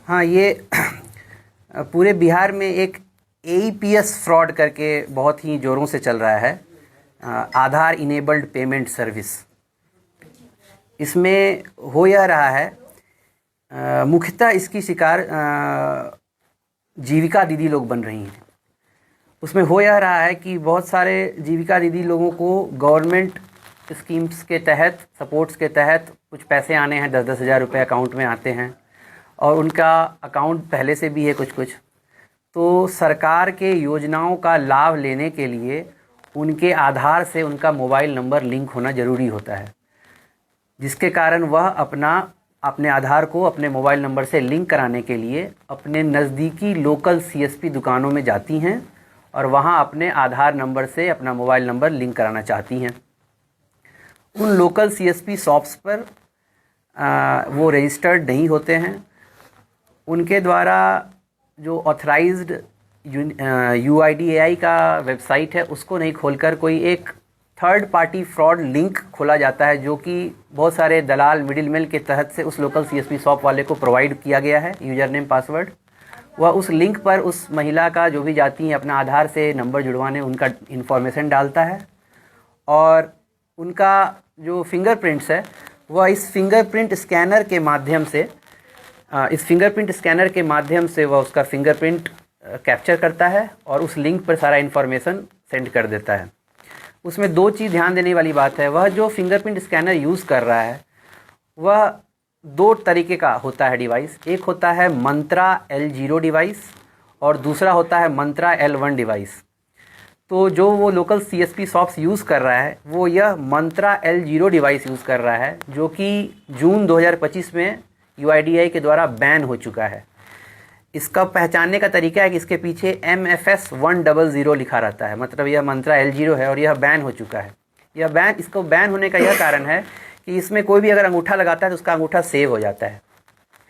हाँ, ये पूरे बिहार में एक AEPS फ्रॉड करके बहुत ही ज़ोरों से चल रहा है, आधार इनेबल्ड पेमेंट सर्विस। इसमें हो यह रहा है, मुख्यतः इसकी शिकार जीविका दीदी लोग बन रही हैं। उसमें हो यह रहा है कि बहुत सारे जीविका दीदी लोगों को गवर्नमेंट स्कीम्स के तहत, सपोर्ट्स के तहत कुछ पैसे आने हैं, 10-10 हज़ार रुपये अकाउंट में आते हैं और उनका अकाउंट पहले से भी है कुछ तो सरकार के योजनाओं का लाभ लेने के लिए उनके आधार से उनका मोबाइल नंबर लिंक होना ज़रूरी होता है, जिसके कारण वह अपने आधार को अपने मोबाइल नंबर से लिंक कराने के लिए अपने नज़दीकी लोकल CSP दुकानों में जाती हैं और वहां अपने आधार नंबर से अपना मोबाइल नंबर लिंक कराना चाहती हैं। उन लोकल CSP शॉप्स पर वो रजिस्टर्ड नहीं होते हैं। उनके द्वारा जो ऑथराइज्ड UIDAI का वेबसाइट है उसको नहीं खोलकर कोई एक थर्ड पार्टी फ्रॉड लिंक खोला जाता है, जो कि बहुत सारे दलाल मिडिल मैन के तहत से उस लोकल CSP शॉप वाले को प्रोवाइड किया गया है, यूज़र नेम पासवर्ड। वह उस लिंक पर उस महिला का जो भी जाती हैं अपना आधार से नंबर जुड़वाने, उनका इन्फॉर्मेशन डालता है और उनका जो फिंगरप्रिंट्स है वह इस फिंगरप्रिंट स्कैनर के माध्यम से वह उसका फिंगरप्रिंट कैप्चर करता है और उस लिंक पर सारा इन्फॉर्मेशन सेंड कर देता है। उसमें दो चीज़ ध्यान देने वाली बात है, वह जो फिंगरप्रिंट स्कैनर यूज़ कर रहा है वह दो तरीके का होता है डिवाइस। एक होता है मंत्रा L0 डिवाइस और दूसरा होता है मंत्रा L1 डिवाइस। तो जो वो लोकल CSP शॉप्स यूज़ कर रहा है वो यह मंत्रा L0 डिवाइस यूज़ कर रहा है, जो कि जून 2025 में UIDAI के द्वारा बैन हो चुका है। इसका पहचानने का तरीका है कि इसके पीछे MFS 100 लिखा रहता है, मतलब यह मंत्रा L0 है और यह बैन हो चुका है। इसको बैन होने का यह कारण है कि इसमें कोई भी अगर अंगूठा लगाता है तो उसका अंगूठा सेव हो जाता है,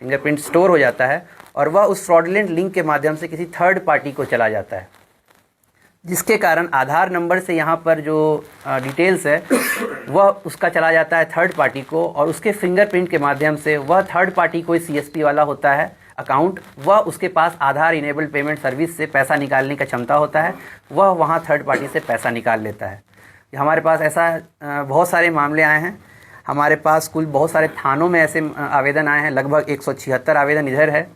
फिंगरप्रिंट स्टोर हो जाता है और वह उस फ्रॉडलेंट लिंक के माध्यम से किसी थर्ड पार्टी को चला जाता है, जिसके कारण आधार नंबर से यहाँ पर जो डिटेल्स है वह उसका चला जाता है थर्ड पार्टी को और उसके फिंगरप्रिंट के माध्यम से वह थर्ड पार्टी कोई CSP वाला होता है अकाउंट, वह उसके पास आधार इनेबल्ड पेमेंट सर्विस से पैसा निकालने का क्षमता होता है, वह वहाँ थर्ड पार्टी से पैसा निकाल लेता है। हमारे पास ऐसा बहुत सारे मामले आए हैं। हमारे पास कुल बहुत सारे थानों में ऐसे आवेदन आए हैं, लगभग 176 आवेदन इधर है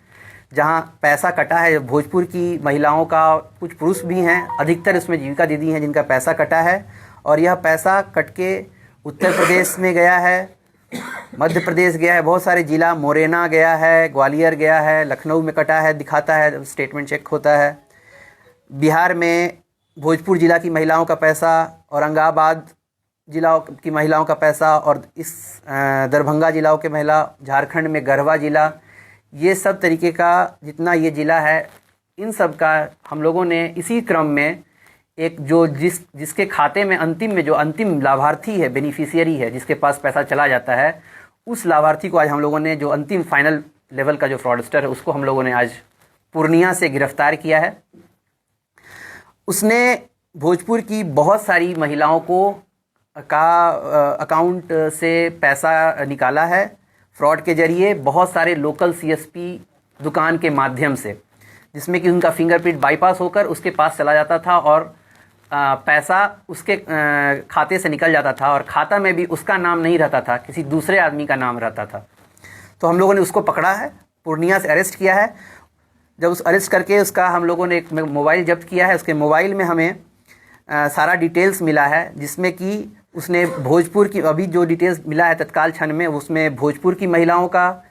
जहां पैसा कटा है। भोजपुर की महिलाओं का, कुछ पुरुष भी हैं, अधिकतर इसमें जीविका दीदी हैं जिनका पैसा कटा है और यह पैसा कट के उत्तर प्रदेश में गया है, मध्य प्रदेश गया है, बहुत सारे जिला, मोरेना गया है, ग्वालियर गया है, लखनऊ में कटा है, दिखाता है, स्टेटमेंट चेक होता है। बिहार में भोजपुर जिला की महिलाओं का पैसा, औरंगाबाद जिला की महिलाओं का पैसा और इस दरभंगा जिलाओं के महिला, झारखंड में गढ़वा जिला, ये सब तरीके का जितना ये ज़िला है, इन सब का हम लोगों ने इसी क्रम में एक जो जिसके खाते में अंतिम लाभार्थी है, बेनिफिशियरी है, जिसके पास पैसा चला जाता है, उस लाभार्थी को आज हम लोगों ने, जो अंतिम फाइनल लेवल का जो फ्रॉडस्टर है, उसको हम लोगों ने आज पूर्णिया से गिरफ्तार किया है। उसने भोजपुर की बहुत सारी महिलाओं का अकाउंट से पैसा निकाला है फ्रॉड के जरिए, बहुत सारे लोकल CSP दुकान के माध्यम से, जिसमें कि उनका फिंगरप्रिंट बाईपास होकर उसके पास चला जाता था और पैसा उसके खाते से निकल जाता था और खाता में भी उसका नाम नहीं रहता था, किसी दूसरे आदमी का नाम रहता था। तो हम लोगों ने उसको पकड़ा है, पूर्णिया से अरेस्ट किया है। जब उस अरेस्ट करके उसका हम लोगों ने एक मोबाइल जब्त किया है, उसके मोबाइल में हमें सारा डिटेल्स मिला है, जिसमें कि उसने भोजपुर की, अभी जो डिटेल्स मिला है तत्काल क्षण में, उसमें भोजपुर की महिलाओं का,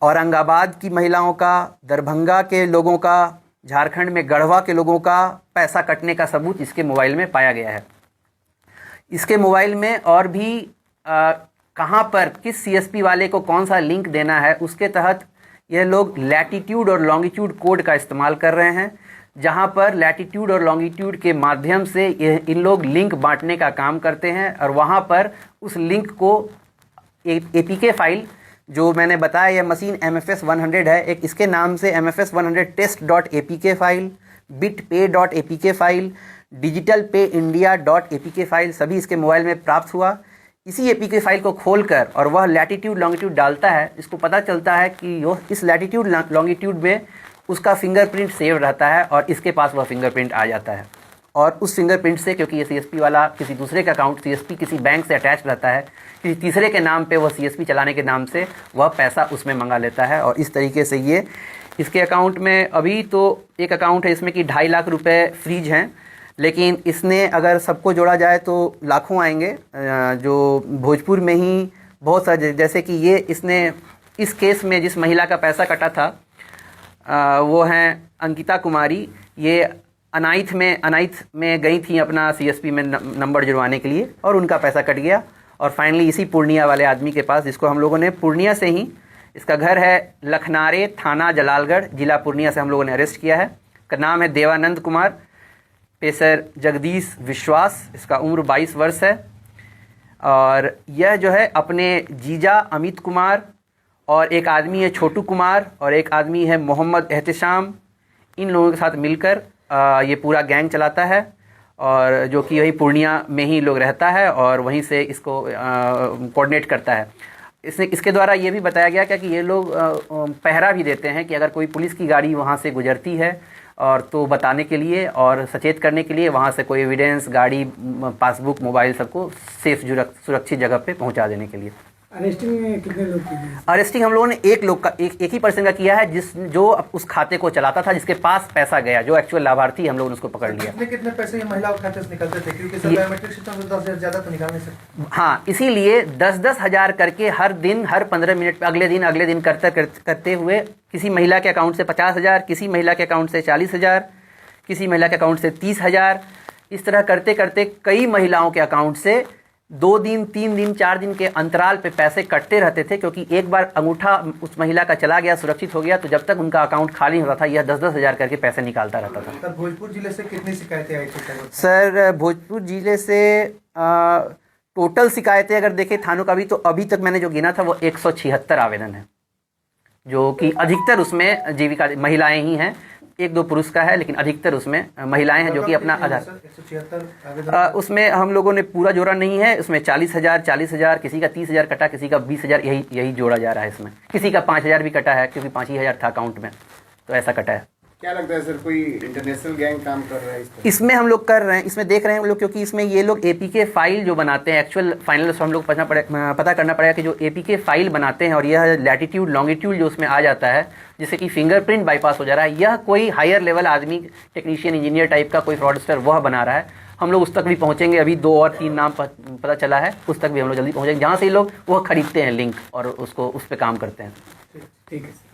औरंगाबाद की महिलाओं का, दरभंगा के लोगों का, झारखंड में गढ़वा के लोगों का पैसा कटने का सबूत इसके मोबाइल में पाया गया है। इसके मोबाइल में और भी कहाँ पर किस CSP वाले को कौन सा लिंक देना है, उसके तहत यह लोग लैटिट्यूड और लॉन्गिट्यूड कोड का इस्तेमाल कर रहे हैं, जहां पर लैटिट्यूड और लॉन्गिट्यूड के माध्यम से इन लोग लिंक बांटने का काम करते हैं और वहां पर उस लिंक को APK फाइल, जो मैंने बताया यह मशीन MFS 100 है, एक इसके नाम से MFS 100 test.apk file, bitpay.apk file, digitalpayindia.apk file, सभी इसके मोबाइल में प्राप्त हुआ। इसी एपीके फाइल को खोलकर और वह लैटिट्यूड लॉन्गिट्यूड डालता है, इसको पता चलता है कि इस लैटिट्यूड लॉन्गिट्यूड में उसका फिंगरप्रिंट सेव रहता है और इसके पास वह फिंगरप्रिंट आ जाता है। और उस फिंगरप्रिंट से, क्योंकि ये सीएसपी वाला किसी दूसरे का अकाउंट, सीएसपी किसी बैंक से अटैच रहता है, किसी तीसरे के नाम पे वह सीएसपी चलाने के नाम से वह पैसा उसमें मंगा लेता है। और इस तरीके से ये इसके अकाउंट में अभी तो एक अकाउंट है इसमें कि 2.5 लाख रुपए फ्रीज हैं, लेकिन इसने अगर सबको जोड़ा जाए तो लाखों आएंगे। जो भोजपुर में ही बहुत सारे, जैसे कि ये इसने इस केस में जिस महिला का पैसा कटा था वो हैं अंकिता कुमारी। ये अनाइथ में गई थी अपना सीएसपी में नंबर जुड़वाने के लिए और उनका पैसा कट गया। और फाइनली इसी पूर्णिया वाले आदमी के पास, जिसको हम लोगों ने पूर्णिया से ही, इसका घर है लखनारे, थाना जलालगढ़, जिला पूर्णिया से हम लोगों ने अरेस्ट किया है। का नाम है देवानंद कुमार, पेशर जगदीश विश्वास, इसका उम्र 22 वर्ष है। और यह जो है अपने जीजा अमित कुमार और एक आदमी है छोटू कुमार और एक आदमी है मोहम्मद एहतिशाम, इन लोगों के साथ मिलकर ये पूरा गैंग चलाता है। और जो कि वही पूर्णिया में ही लोग रहता है और वहीं से इसको कोऑर्डिनेट करता है। इसके द्वारा ये भी बताया गया क्या कि ये लोग पहरा भी देते हैं कि अगर कोई पुलिस की गाड़ी वहाँ से गुजरती है और तो बताने के लिए और सचेत करने के लिए, वहाँ से कोई एविडेंस, गाड़ी, पासबुक, मोबाइल सबको सेफ सुरक्षित जगह पे पहुँचा देने के लिए। अरेस्टिंग में कितने लोग किए? अरेस्टिंग हम लोगों ने एक ही पर्सन का किया है, जो उस खाते को चलाता था, जिसके पास पैसा गया, जो एक्चुअल लाभार्थी, हम लोगों ने उसको पकड़ लिया। कितने पैसे ये महिला के खाते से निकलते थे? क्योंकि सब बायोमेट्रिक सिस्टम से 10,000 ज़्यादा तो निकाल नहीं सकते। हाँ, इसीलिए 10-10 हज़ार करके हर दिन, हर 15 मिनट पे अगले दिन करते हुए किसी महिला के अकाउंट से 50,000, किसी महिला के अकाउंट से 40,000, किसी महिला के अकाउंट से 30,000, इस तरह करते करते कई महिलाओं के अकाउंट से 2 दिन, 3 दिन, 4 दिन के अंतराल पे पैसे कटते रहते थे। क्योंकि एक बार अंगूठा उस महिला का चला गया, सुरक्षित हो गया, तो जब तक उनका अकाउंट खाली होता था यह 10-10 हज़ार करके पैसे निकालता रहता था। सर, भोजपुर जिले से कितनी शिकायतें आई थी? सर, भोजपुर जिले से टोटल शिकायतें अगर देखें थानों का भी, तो अभी तक मैंने जो गिना था वो 176 आवेदन है, जो कि अधिकतर उसमें जीविका महिलाएं ही हैं। 1-2 पुरुष का है, लेकिन अधिकतर उसमें महिलाएं हैं, जो कि अपना आधार। उसमें हम लोगों ने पूरा जोड़ा नहीं है, उसमें 40,000, किसी का 30,000 कटा, किसी का 20,000, यही जोड़ा जा रहा है इसमें। किसी का 5,000 भी कटा है, क्योंकि 5,000 था अकाउंट में, तो ऐसा कटा है। क्या लगता है सर, कोई इंटरनेशनल गैंग काम कर रहा है इसमें? हम लोग कर रहे हैं, इसमें देख रहे हैं हम लोग, क्योंकि इसमें ये लोग एपीके फाइल जो बनाते हैं, एक्चुअल फाइनल हम लोग पता करना पड़ेगा कि जो एपीके फाइल बनाते हैं और यह लैटिट्यूड लॉन्गिट्यूड जो उसमें आ जाता है, जिससे कि फिंगरप्रिंट बाईपास हो जा रहा है, यह कोई हायर लेवल आदमी, टेक्नीशियन, इंजीनियर टाइप का कोई फ्रॉडस्टर वह बना रहा है। हम लोग उस तक भी पहुंचेंगे। अभी 2 और 3 नाम पता चला है, उस तक भी हम लोग जल्दी पहुंचेंगे, जहाँ से ये लोग वह खरीदते हैं लिंक और उसको उस पर काम करते हैं। ठीक है।